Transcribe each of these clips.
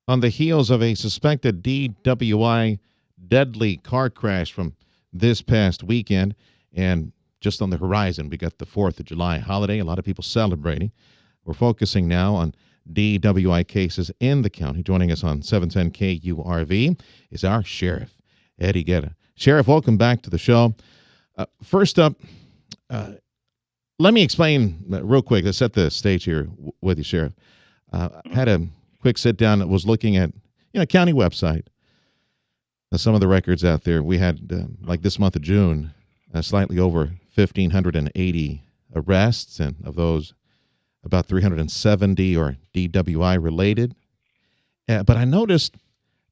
On the heels of a suspected DWI deadly car crash from this past weekend, and just on the horizon, we got the 4th of July holiday. A lot of people celebrating. We're focusing now on DWI cases in the county. Joining us on 710 KURV is our sheriff, Eddie Guerra. Sheriff, welcome back to the show. First up, uh, let me explain real quick. Let's set the stage here with you, Sheriff. Had a quick sit down that was looking at county website. Some of the records out there. We had like this month of June, slightly over 1,580 arrests, and of those, about 370 are DWI related. But I noticed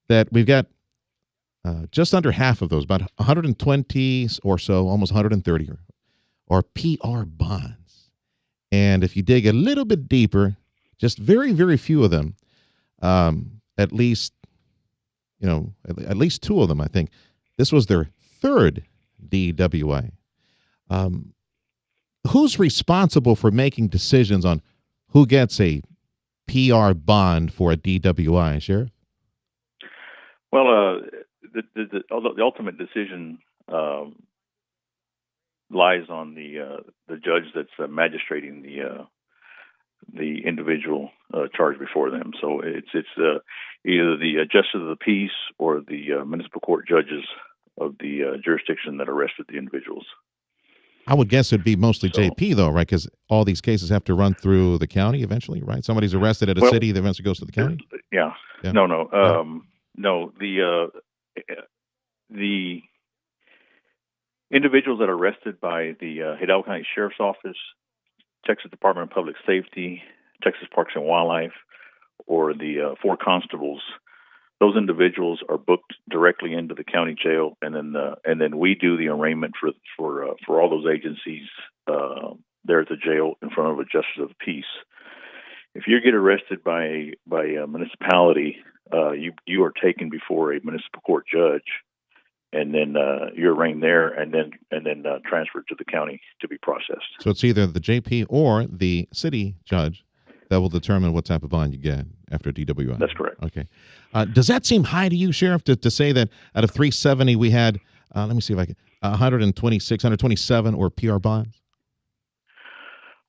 that we've got just under half of those, about 120 or so, almost 130, are PR bonds. And if you dig a little bit deeper, just very, very few of them, at least two of them, I think. This was their third DWI. Who's responsible for making decisions on who gets a PR bond for a DWI, Sheriff? Well, the ultimate decision lies on the judge that's magistrating the individual charged before them. So it's either the justice of the peace or the municipal court judges of the jurisdiction that arrested the individuals. I would guess it'd be mostly JP, though, right? Because all these cases have to run through the county eventually, right? Somebody's arrested at a city that eventually goes to the county? Yeah. No. No, the individuals that are arrested by the Hidalgo County Sheriff's Office, Texas Department of Public Safety, Texas Parks and Wildlife, or the 4 constables, those individuals are booked directly into the county jail, and then we do the arraignment for all those agencies there at the jail in front of a justice of the peace. If you get arrested by a municipality, you are taken before a municipal court judge, and then you're arraigned there, and then transferred to the county to be processed. So it's either the JP or the city judge that will determine what type of bond you get after DWI. That's correct. Okay. Does that seem high to you, Sheriff, to say that out of 370 we had, let me see if I can, 126, 127 or PR bonds?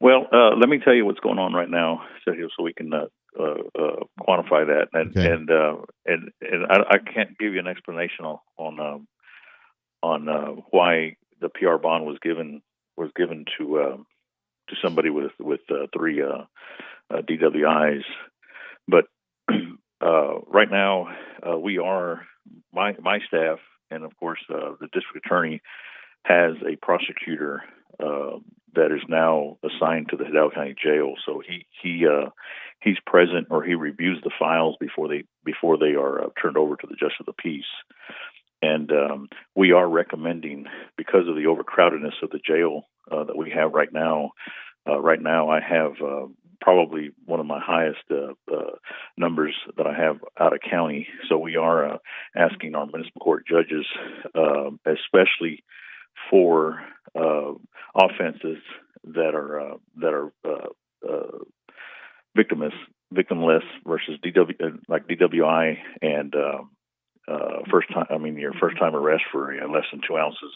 Well, let me tell you what's going on right now, Sergio, so we can quantify that. And I can't give you an explanation on why the PR bond was given to somebody with 3 DWIs, but right now we are my staff, and of course the district attorney has a prosecutor that is now assigned to the Hidalgo County Jail. So he's present, or he reviews the files before they are turned over to the justice of the peace. And we are recommending, because of the overcrowdedness of the jail that we have right now. Right now, I have probably one of my highest numbers that I have out of county. So we are asking our municipal court judges, especially for offenses that are victimless versus DWI and your first time arrest for less than 2 ounces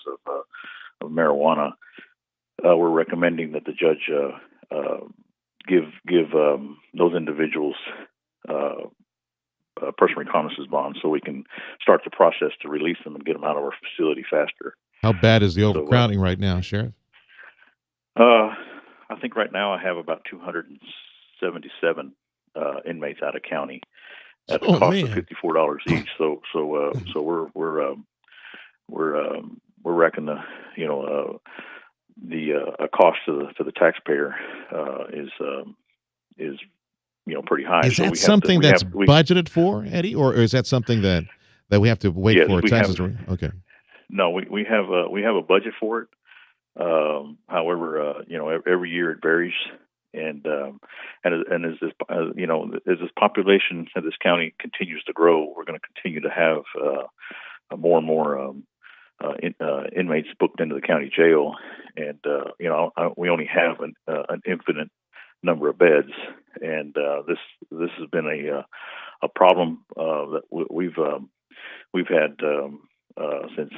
of marijuana. We're recommending that the judge give those individuals personal reconnaissance bonds, so we can start the process to release them and get them out of our facility faster. How bad is the overcrowding right now, Sheriff? I think right now I have about 277 inmates out of county at the cost of $54 each. So we're reckoning the cost to the taxpayer is pretty high. Is that something that's budgeted for, Eddie, or is that something that we have to wait for taxes? Okay. No, we have a budget for it. However, every year it varies, and as this population of this county continues to grow, we're going to continue to have more and more inmates booked into the county jail, and we only have an infinite number of beds, and this has been a problem that we've had since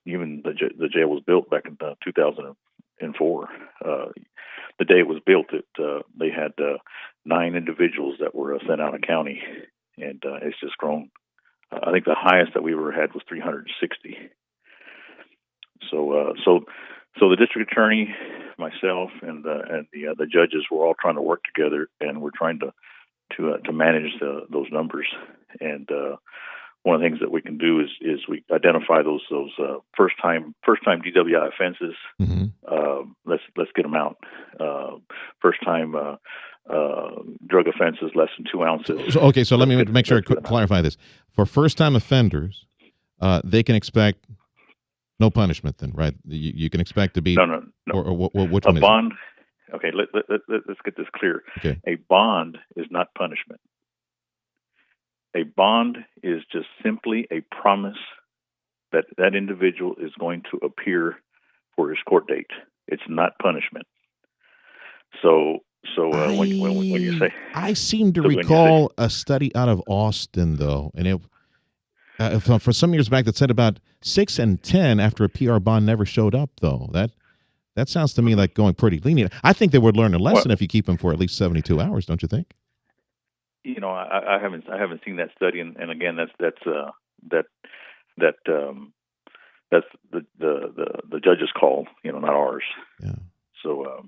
even the jail was built back in 2004. The day it was built, they had 9 individuals that were sent out of county, and it's just grown. I think the highest that we ever had was 360. So the district attorney, myself, and the judges were all trying to work together, and we're trying to manage those numbers. And one of the things that we can do is we identify those first time DWI offenses. Mm-hmm. Let's get them out. First time drug offenses less than 2 ounces. So let me make sure I clarify this. For first time offenders, they can expect no punishment then, right? You can expect to be no. Or which a one is bond. Okay, let's get this clear. Okay. A bond is not punishment. A bond is just simply a promise that that individual is going to appear for his court date. It's not punishment. So when you say, I seem to recall a study out of Austin though, and it for some years back that said about 6 and 10 after a PR bond never showed up though. That sounds to me like going pretty lenient. I think they would learn a lesson if you keep them for at least 72 hours, don't you think? I haven't seen that study, and again, that's the judge's call, not ours. Yeah. So,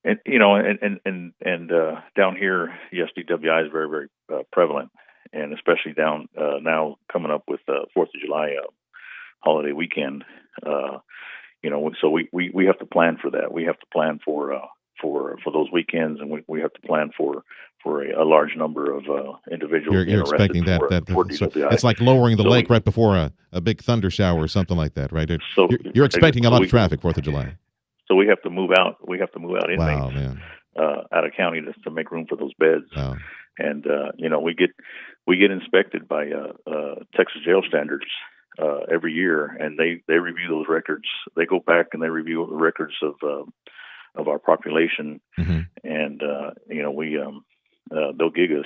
and down here, yes, DWI is very, very prevalent, and especially down now coming up with 4th of July holiday weekend. So we have to plan for that. We have to plan for those weekends, and we have to plan for a large number of individuals. You're expecting that it's like lowering the lake right before a big thunder shower or something like that, right? You're expecting a lot of traffic 4th of July. So we have to move out. We have to move out inmates wow, man. Out of county to make room for those beds. Wow. And we get inspected by Texas jail standards every year, and they review those records. They go back and they review the records of our population, mm-hmm. and they'll gig us.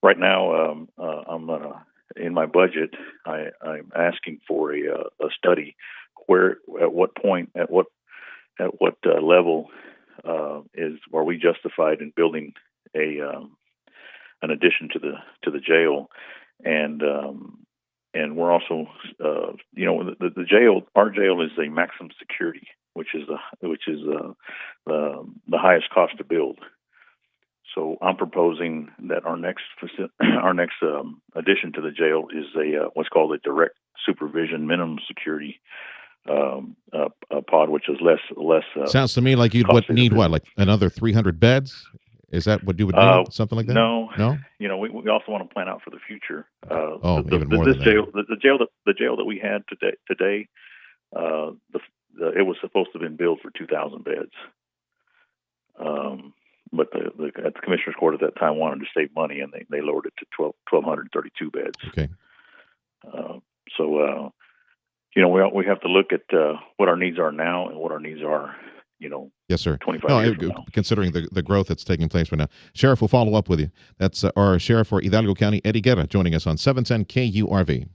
Right now, I'm in my budget. I'm asking for a study where at what level are we justified in building an addition to the jail, and we're also the jail. Our jail is a maximum security, which is the highest cost to build. So I'm proposing that our next addition to the jail is what's called a direct supervision minimum security pod, which is less. Sounds to me like you'd need like another 300 beds. Is that what you would need? Something like that? No. We also want to plan out for the future. Even more than that. The jail that we had today, it was supposed to have been built for 2,000 beds. But the commissioner's court at that time wanted to save money, and they lowered it to 1,232 beds. Okay. We have to look at what our needs are now and what our needs are. Yes, sir. 25 years from now. Considering the growth that's taking place right now. Sheriff will follow up with you. That's our sheriff for Hidalgo County, Eddie Guerra, joining us on 710 KURV.